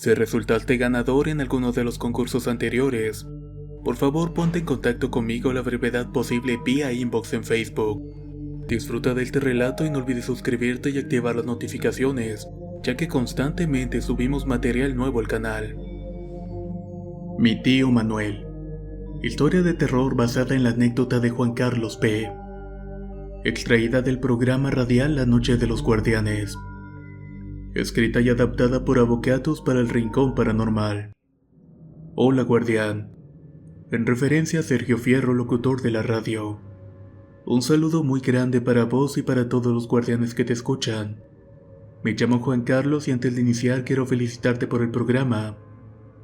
Si resultaste ganador en alguno de los concursos anteriores, por favor ponte en contacto conmigo a la brevedad posible vía inbox en Facebook. Disfruta de este relato y no olvides suscribirte y activar las notificaciones, ya que constantemente subimos material nuevo al canal. Mi tío Manuel. Historia de terror basada en la anécdota de Juan Carlos P. Extraída del programa radial La Noche de los Guardianes. Escrita y adaptada por Avocatus para el Rincón Paranormal. Hola guardián. En referencia a Sergio Fierro, locutor de la radio. Un saludo muy grande para vos y para todos los guardianes que te escuchan. Me llamo Juan Carlos y antes de iniciar quiero felicitarte por el programa.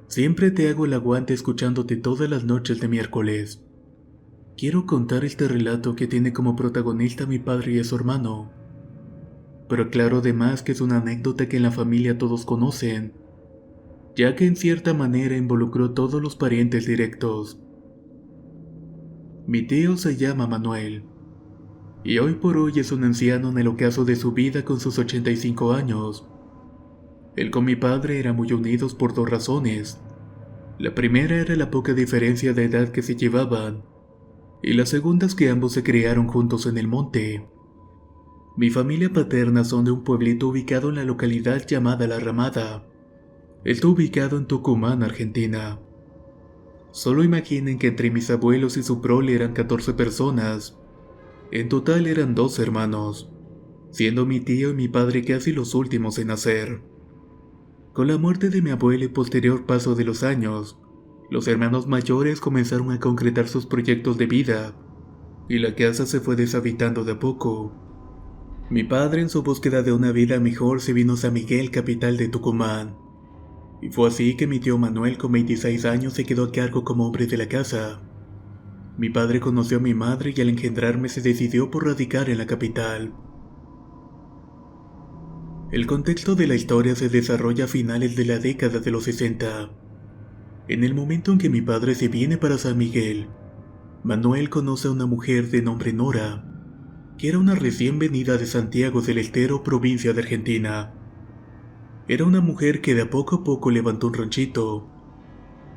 Siempre te hago el aguante escuchándote todas las noches de miércoles. Quiero contar este relato que tiene como protagonista a mi padre y a su hermano. Pero aclaro además que es una anécdota que en la familia todos conocen, ya que en cierta manera involucró a todos los parientes directos. Mi tío se llama Manuel, y hoy por hoy es un anciano en el ocaso de su vida con sus 85 años. Él con mi padre eran muy unidos por dos razones. La primera era la poca diferencia de edad que se llevaban, y la segunda es que ambos se criaron juntos en el monte. Mi familia paterna son de un pueblito ubicado en la localidad llamada La Ramada. Está ubicado en Tucumán, Argentina. Solo imaginen que entre mis abuelos y su prole eran 14 personas. En total eran 2 hermanos, siendo mi tío y mi padre casi los últimos en nacer. Con la muerte de mi abuelo y posterior paso de los años, los hermanos mayores comenzaron a concretar sus proyectos de vida, y la casa se fue deshabitando de a poco. Mi padre en su búsqueda de una vida mejor se vino a San Miguel, capital de Tucumán. Y fue así que mi tío Manuel con 26 años se quedó a cargo como hombre de la casa. Mi padre conoció a mi madre y al engendrarme se decidió por radicar en la capital. El contexto de la historia se desarrolla a finales de la década de los 60. En el momento en que mi padre se viene para San Miguel, Manuel conoce a una mujer de nombre Nora, que era una recién venida de Santiago del Estero, provincia de Argentina. Era una mujer que de a poco levantó un ranchito,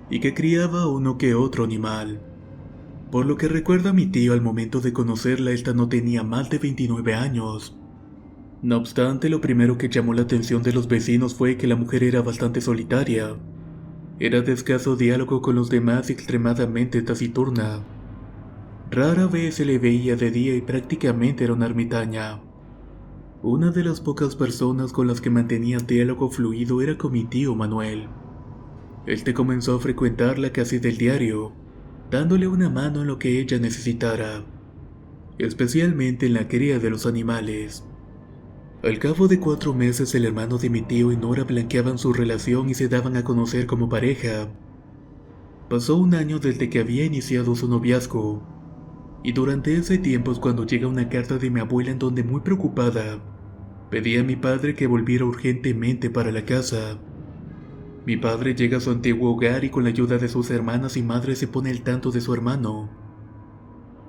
y que criaba uno que otro animal. Por lo que recuerda a mi tío al momento de conocerla, esta no tenía más de 29 años. No obstante, lo primero que llamó la atención de los vecinos fue que la mujer era bastante solitaria. Era de escaso diálogo con los demás y extremadamente taciturna. Rara vez se le veía de día y prácticamente era una ermitaña. Una de las pocas personas con las que mantenía diálogo fluido era con mi tío Manuel. Este comenzó a frecuentarla casi del diario, dándole una mano en lo que ella necesitara, especialmente en la cría de los animales. Al cabo de 4 meses el hermano de mi tío y Nora blanqueaban su relación y se daban a conocer como pareja. Pasó un año desde que había iniciado su noviazgo. Y durante ese tiempo es cuando llega una carta de mi abuela en donde, muy preocupada, pedía a mi padre que volviera urgentemente para la casa. Mi padre llega a su antiguo hogar y con la ayuda de sus hermanas y madre se pone al tanto de su hermano.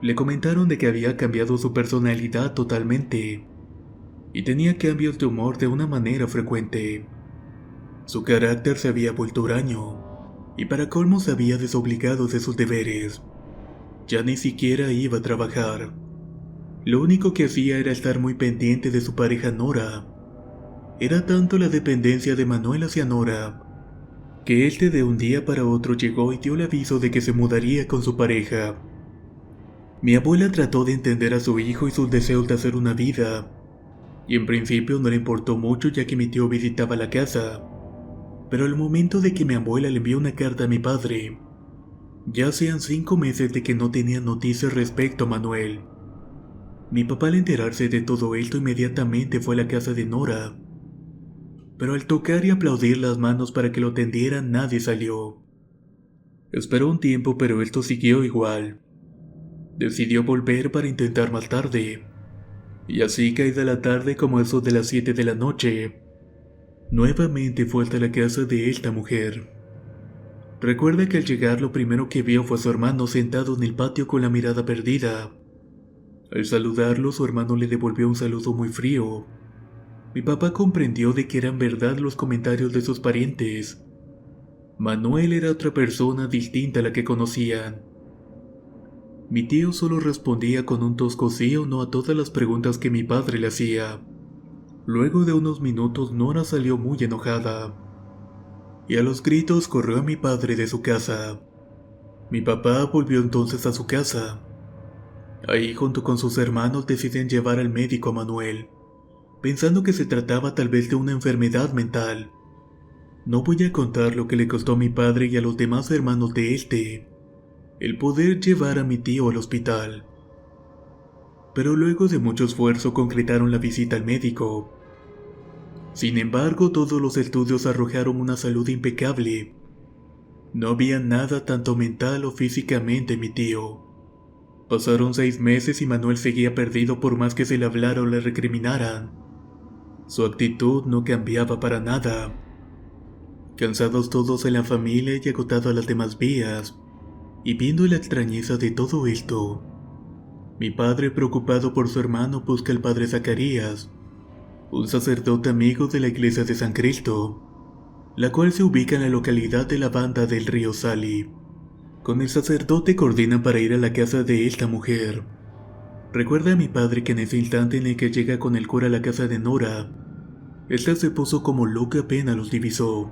Le comentaron de que había cambiado su personalidad totalmente y tenía cambios de humor de una manera frecuente. Su carácter se había vuelto huraño y para colmo se había desobligado de sus deberes. Ya ni siquiera iba a trabajar. Lo único que hacía era estar muy pendiente de su pareja Nora. Era tanto la dependencia de Manuel hacia Nora, que este de un día para otro llegó y dio el aviso de que se mudaría con su pareja. Mi abuela trató de entender a su hijo y sus deseos de hacer una vida, y en principio no le importó mucho ya que mi tío visitaba la casa. Pero al momento de que mi abuela le envió una carta a mi padre, ya hacían 5 meses de que no tenía noticias respecto a Manuel. Mi papá al enterarse de todo esto inmediatamente fue a la casa de Nora. Pero al tocar y aplaudir las manos para que lo tendieran, nadie salió. Esperó un tiempo, pero esto siguió igual. Decidió volver para intentar más tarde. Y así caída la tarde, como eso de las 7 de la noche, nuevamente fue hasta la casa de esta mujer. Recuerda que al llegar lo primero que vio fue a su hermano sentado en el patio con la mirada perdida. Al saludarlo, su hermano le devolvió un saludo muy frío. Mi papá comprendió de que eran verdad los comentarios de sus parientes, Manuel era otra persona distinta a la que conocían. Mi tío solo respondía con un tosco sí o no a todas las preguntas que mi padre le hacía. Luego de unos minutos Nora salió muy enojada, y a los gritos corrió a mi padre de su casa. Mi papá volvió entonces a su casa. Ahí junto con sus hermanos deciden llevar al médico a Manuel, pensando que se trataba tal vez de una enfermedad mental. No voy a contar lo que le costó a mi padre y a los demás hermanos de este el poder llevar a mi tío al hospital. Pero luego de mucho esfuerzo concretaron la visita al médico. Sin embargo, todos los estudios arrojaron una salud impecable. No había nada tanto mental o físicamente en mi tío. Pasaron 6 meses y Manuel seguía perdido por más que se le hablara o le recriminaran. Su actitud no cambiaba para nada. Cansados todos en la familia y agotado a las demás vías, y viendo la extrañeza de todo esto, mi padre, preocupado por su hermano, busca al padre Zacarías, un sacerdote amigo de la iglesia de San Cristo, la cual se ubica en la localidad de la Banda del Río Sali. Con el sacerdote coordinan para ir a la casa de esta mujer. Recuerda a mi padre que en ese instante en el que llega con el cura a la casa de Nora, esta se puso como loca apenas los divisó.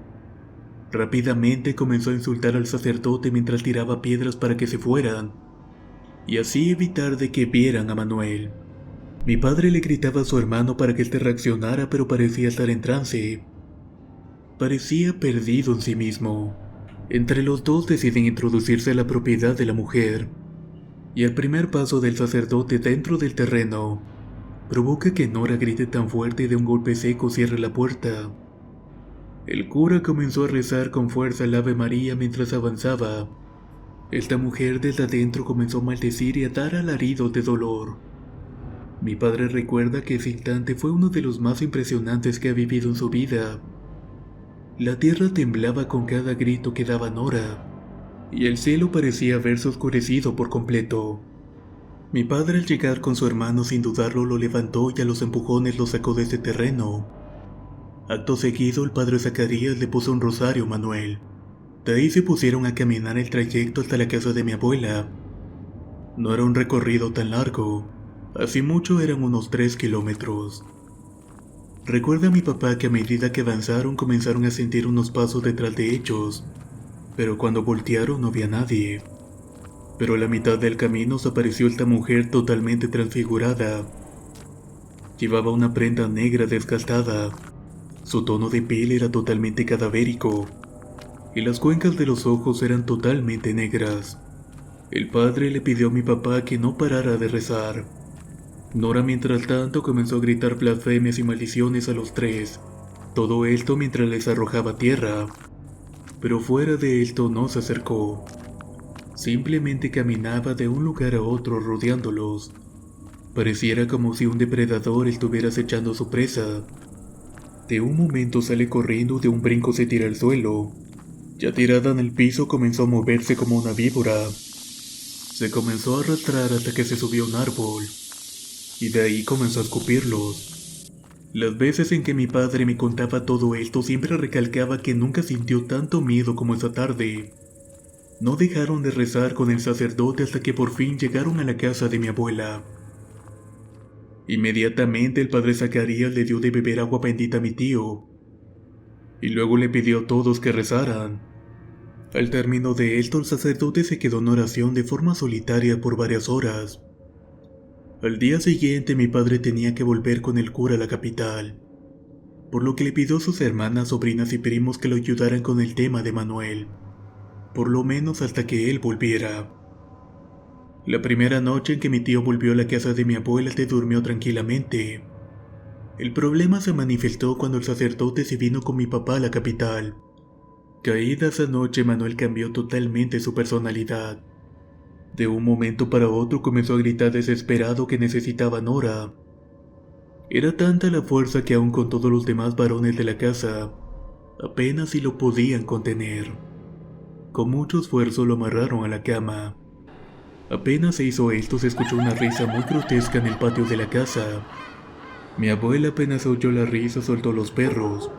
Rápidamente comenzó a insultar al sacerdote mientras tiraba piedras para que se fueran, y así evitar de que vieran a Manuel. Mi padre le gritaba a su hermano para que éste reaccionara, pero parecía estar en trance. Parecía perdido en sí mismo. Entre los dos deciden introducirse a la propiedad de la mujer, y el primer paso del sacerdote dentro del terreno provoca que Nora grite tan fuerte y de un golpe seco cierre la puerta. El cura comenzó a rezar con fuerza el Ave María mientras avanzaba. Esta mujer desde adentro comenzó a maldecir y a dar alaridos de dolor. Mi padre recuerda que ese instante fue uno de los más impresionantes que ha vivido en su vida. La tierra temblaba con cada grito que daba Nora, y el cielo parecía haberse oscurecido por completo. Mi padre, al llegar con su hermano, sin dudarlo lo levantó y a los empujones lo sacó de ese terreno. Acto seguido, el padre Zacarías le puso un rosario a Manuel. De ahí se pusieron a caminar el trayecto hasta la casa de mi abuela. No era un recorrido tan largo, así mucho eran unos 3 kilómetros. Recuerda a mi papá que a medida que avanzaron comenzaron a sentir unos pasos detrás de ellos, pero cuando voltearon no había nadie. Pero a la mitad del camino se apareció esta mujer totalmente transfigurada. Llevaba una prenda negra desgastada. Su tono de piel era totalmente cadavérico, y las cuencas de los ojos eran totalmente negras. El padre le pidió a mi papá que no parara de rezar. Nora, mientras tanto, comenzó a gritar blasfemias y maldiciones a los tres, todo esto mientras les arrojaba tierra. Pero fuera de esto no se acercó. Simplemente caminaba de un lugar a otro rodeándolos. Pareciera como si un depredador estuviera acechando a su presa. De un momento sale corriendo y de un brinco se tira al suelo. Ya tirada en el piso comenzó a moverse como una víbora. Se comenzó a arrastrar hasta que se subió a un árbol, y de ahí comenzó a escupirlos. Las veces en que mi padre me contaba todo esto siempre recalcaba que nunca sintió tanto miedo como esa tarde. No dejaron de rezar con el sacerdote hasta que por fin llegaron a la casa de mi abuela. Inmediatamente el padre Zacarías le dio de beber agua bendita a mi tío, y luego le pidió a todos que rezaran. Al término de esto, el sacerdote se quedó en oración de forma solitaria por varias horas. Al día siguiente mi padre tenía que volver con el cura a la capital, por lo que le pidió a sus hermanas, sobrinas y primos que lo ayudaran con el tema de Manuel, por lo menos hasta que él volviera. La primera noche en que mi tío volvió a la casa de mi abuela se durmió tranquilamente. El problema se manifestó cuando el sacerdote se vino con mi papá a la capital. Caída esa noche, Manuel cambió totalmente su personalidad. De un momento para otro comenzó a gritar desesperado que necesitaba a Nora. Era tanta la fuerza que aún con todos los demás varones de la casa, apenas si lo podían contener. Con mucho esfuerzo lo amarraron a la cama. Apenas se hizo esto, se escuchó una risa muy grotesca en el patio de la casa. Mi abuela apenas oyó la risa soltó los perros,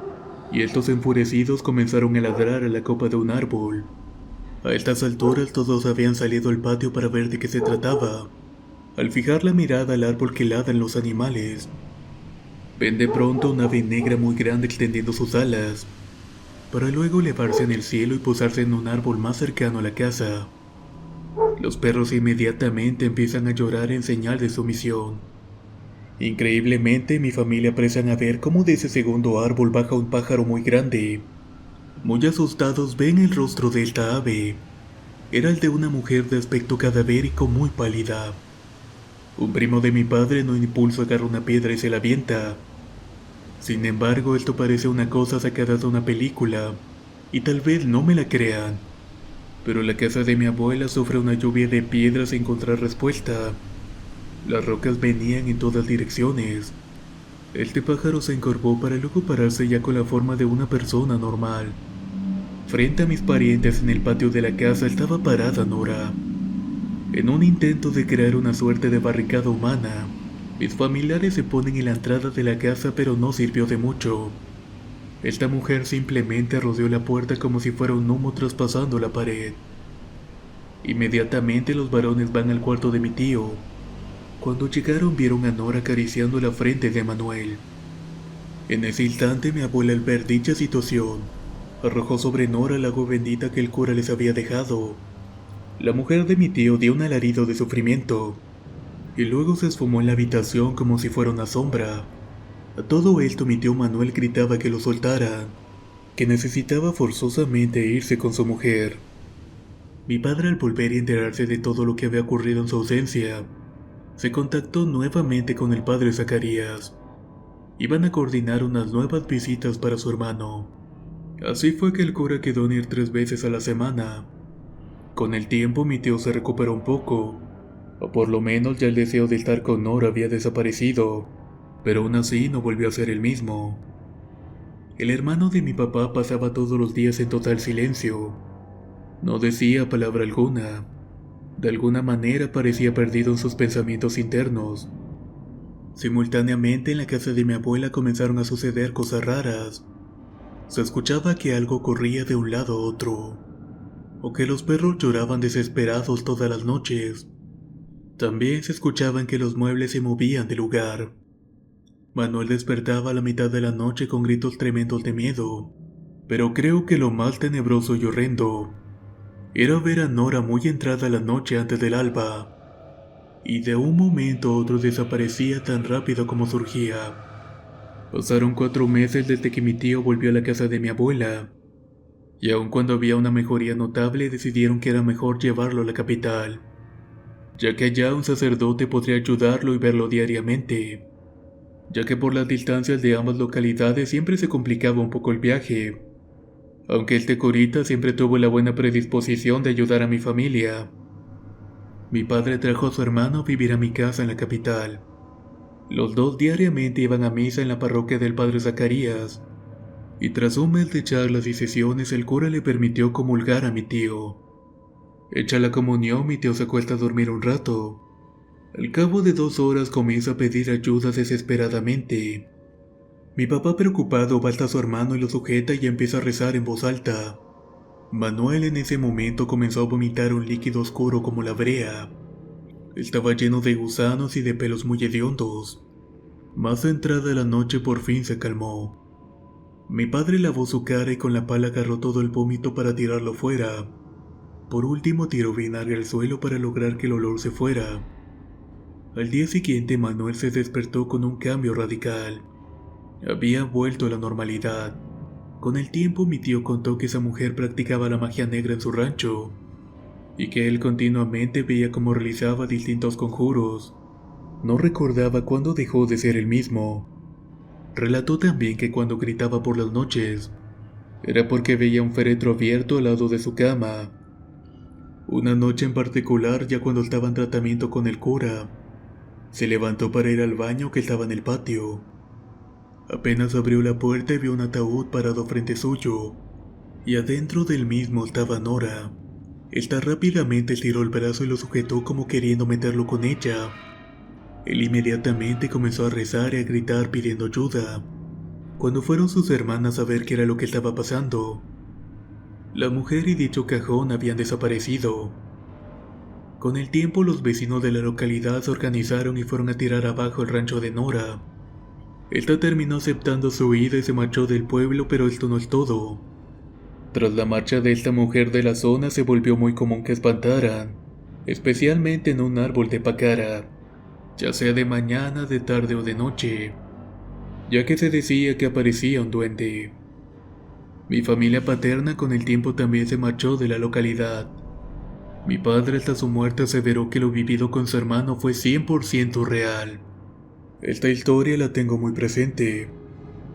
y estos enfurecidos comenzaron a ladrar a la copa de un árbol. A estas alturas todos habían salido al patio para ver de qué se trataba. Al fijar la mirada al árbol que ladran los animales, ven de pronto una ave negra muy grande extendiendo sus alas, para luego elevarse en el cielo y posarse en un árbol más cercano a la casa. Los perros inmediatamente empiezan a llorar en señal de sumisión. Increíblemente, mi familia apresan a ver cómo de ese segundo árbol baja un pájaro muy grande. Muy asustados ven el rostro de esta ave. Era el de una mujer de aspecto cadavérico muy pálida. Un primo de mi padre en un impulso agarra una piedra y se la avienta. Sin embargo, esto parece una cosa sacada de una película, y tal vez no me la crean, pero la casa de mi abuela sufre una lluvia de piedras sin encontrar respuesta. Las rocas venían en todas direcciones. Este pájaro se encorvó para luego pararse ya con la forma de una persona normal. Frente a mis parientes en el patio de la casa estaba parada Nora. En un intento de crear una suerte de barricada humana, mis familiares se ponen en la entrada de la casa, pero no sirvió de mucho. Esta mujer simplemente rodeó la puerta como si fuera un humo traspasando la pared. Inmediatamente los varones van al cuarto de mi tío. Cuando llegaron vieron a Nora acariciando la frente de Manuel. En ese instante mi abuela, al ver dicha situación, arrojó sobre Nora el agua bendita que el cura les había dejado. La mujer de mi tío dio un alarido de sufrimiento y luego se esfumó en la habitación como si fuera una sombra. A todo esto mi tío Manuel gritaba que lo soltaran, que necesitaba forzosamente irse con su mujer. Mi padre, al volver y enterarse de todo lo que había ocurrido en su ausencia, se contactó nuevamente con el padre Zacarías. Iban a coordinar unas nuevas visitas para su hermano. Así fue que el cura quedó en ir 3 veces a la semana. Con el tiempo mi tío se recuperó un poco, o por lo menos ya el deseo de estar con Nora había desaparecido, pero aún así no volvió a ser el mismo. El hermano de mi papá pasaba todos los días en total silencio. No decía palabra alguna. De alguna manera parecía perdido en sus pensamientos internos. Simultáneamente en la casa de mi abuela comenzaron a suceder cosas raras. Se escuchaba que algo corría de un lado a otro, o que los perros lloraban desesperados todas las noches. También se escuchaban que los muebles se movían de lugar. Manuel despertaba a la mitad de la noche con gritos tremendos de miedo, pero creo que lo más tenebroso y horrendo era ver a Nora muy entrada la noche antes del alba, y de un momento a otro desaparecía tan rápido como surgía. Pasaron 4 meses desde que mi tío volvió a la casa de mi abuela, y aun cuando había una mejoría notable decidieron que era mejor llevarlo a la capital, ya que allá un sacerdote podría ayudarlo y verlo diariamente, ya que por las distancias de ambas localidades siempre se complicaba un poco el viaje, aunque este curita siempre tuvo la buena predisposición de ayudar a mi familia. Mi padre trajo a su hermano a vivir a mi casa en la capital. Los dos diariamente iban a misa en la parroquia del padre Zacarías, y tras un mes de charlas y sesiones el cura le permitió comulgar a mi tío. Hecha la comunión, mi tío se acuesta a dormir un rato. Al cabo de 2 horas comienza a pedir ayuda desesperadamente. Mi papá, preocupado, va hasta su hermano y lo sujeta y empieza a rezar en voz alta. Manuel en ese momento comenzó a vomitar un líquido oscuro como la brea. Estaba lleno de gusanos y de pelos muy hediondos. Más entrada la noche por fin se calmó. Mi padre lavó su cara y con la pala agarró todo el vómito para tirarlo fuera. Por último tiró vinagre al suelo para lograr que el olor se fuera. Al día siguiente Manuel se despertó con un cambio radical. Había vuelto a la normalidad. Con el tiempo mi tío contó que esa mujer practicaba la magia negra en su rancho, y que él continuamente veía cómo realizaba distintos conjuros. No recordaba cuándo dejó de ser el mismo. Relató también que cuando gritaba por las noches, era porque veía un féretro abierto al lado de su cama. Una noche en particular, ya cuando estaba en tratamiento con el cura, se levantó para ir al baño que estaba en el patio. Apenas abrió la puerta y vio un ataúd parado frente suyo, y adentro del mismo estaba Nora. Esta rápidamente estiró el brazo y lo sujetó como queriendo meterlo con ella. Él inmediatamente comenzó a rezar y a gritar pidiendo ayuda. cuando fueron sus hermanas a ver qué era lo que estaba pasando. La mujer y dicho cajón habían desaparecido. Con el tiempo los vecinos de la localidad se organizaron y fueron a tirar abajo el rancho de Nora. Esta terminó aceptando su huida y se marchó del pueblo, pero esto no es todo. Tras la marcha de esta mujer de la zona se volvió muy común que espantaran, especialmente en un árbol de pacara, ya sea de mañana, de tarde o de noche, ya que se decía que aparecía un duende. Mi familia paterna con el tiempo también se marchó de la localidad. Mi padre hasta su muerte aseveró que lo vivido con su hermano fue 100% real. Esta historia la tengo muy presente,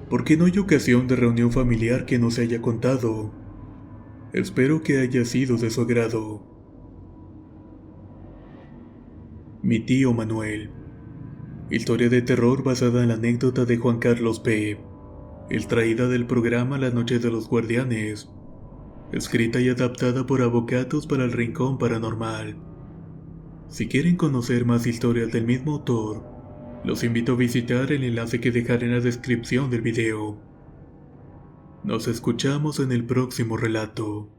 porque no hay ocasión de reunión familiar que no se haya contado. Espero que haya sido de su agrado. Mi tío Manuel. Historia de terror basada en la anécdota de Juan Carlos P., extraída del programa La Noche de los Guardianes, escrita y adaptada por Avocados para el Rincón Paranormal. Si quieren conocer más historias del mismo autor, los invito a visitar el enlace que dejaré en la descripción del video. Nos escuchamos en el próximo relato.